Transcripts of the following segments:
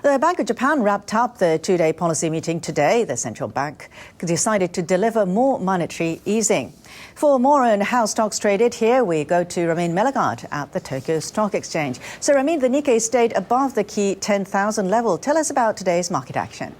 The Bank of Japan wrapped up the two-day policy meeting today. The central bank decided to deliver more monetary easing. For more on how stocks traded here, we go to Ramin Melagard at the Tokyo Stock Exchange. So, Ramin, the Nikkei stayed above the key 10,000 level. Tell us about today's market action.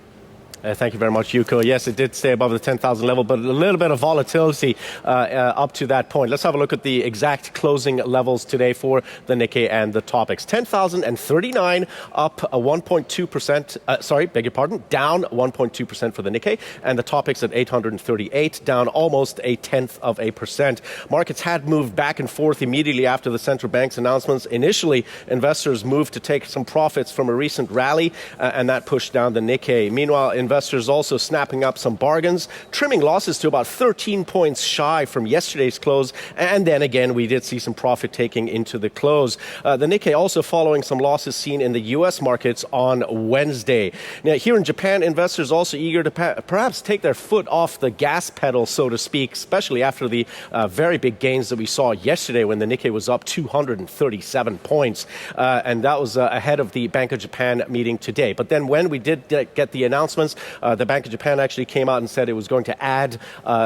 Thank you very much, Yuko. Yes, it did stay above the 10,000 level, but a little bit of volatility up to that point. Let's have a look at the exact closing levels today for the Nikkei and the topics. 10,039 up 1.2%, down 1.2% for the Nikkei, and the topics at 838, down almost 0.1%. Markets had moved back and forth immediately after the central bank's announcements. Initially, investors moved to take some profits from a recent rally, and that pushed down the Nikkei. Meanwhile, investors also snapping up some bargains, trimming losses to about 13 points shy from yesterday's close. And then again, we did see some profit taking into the close. The Nikkei also following some losses seen in the U.S. markets on Wednesday. Now, here in Japan, investors also eager to perhaps take their foot off the gas pedal, so to speak, especially after the very big gains that we saw yesterday when the Nikkei was up 237 points. And that was ahead of the Bank of Japan meeting today. But then when we did get the announcements, the Bank of Japan actually came out and said it was going to add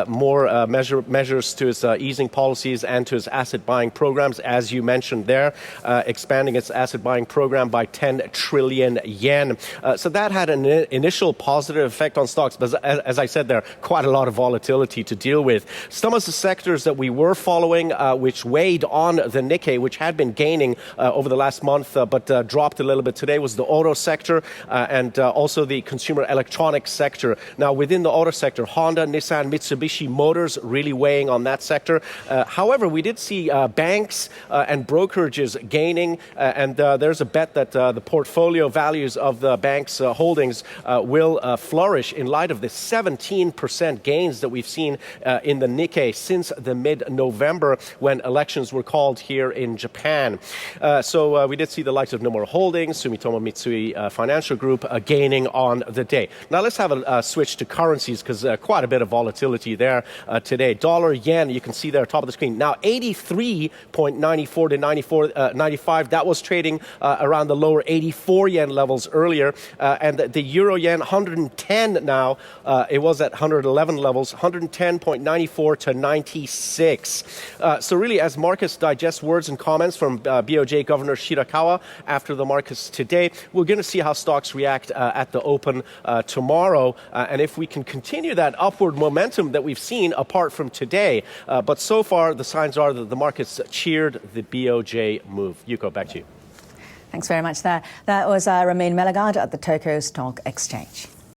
more measures to its easing policies and to its asset buying programs, as you mentioned there, expanding its asset buying program by 10 trillion yen. So that had an initial positive effect on stocks, but as I said, there quite a lot of volatility to deal with. Some of the sectors that we were following, which weighed on the Nikkei, which had been gaining over the last month, but dropped a little bit today, was the auto sector and also the consumer electronics sector. Now, within the auto sector, Honda, Nissan, Mitsubishi Motors really weighing on that sector. However, we did see banks and brokerages gaining, and there's a bet that the portfolio values of the banks' holdings will flourish in light of the 17% gains that we've seen in the Nikkei since the mid-November when elections were called here in Japan. So we did see the likes of Nomura Holdings, Sumitomo Mitsui Financial Group gaining on the day. Now, let's have a switch to currencies because quite a bit of volatility there today. Dollar, yen, you can see there top of the screen. Now, 83.94 to 95. That was trading around the lower 84 yen levels earlier. And the euro yen, 110 now. It was at 111 levels, 110.94 to 96. So really, as markets digest words and comments from BOJ Governor Shirakawa after the markets today, we're going to see how stocks react at the open tomorrow, and if we can continue that upward momentum that we've seen apart from today. But so far, the signs are that the markets cheered the BOJ move. Yuko, back to you. Thanks very much there. That was Ramin Melagard at the Tokyo Stock Exchange.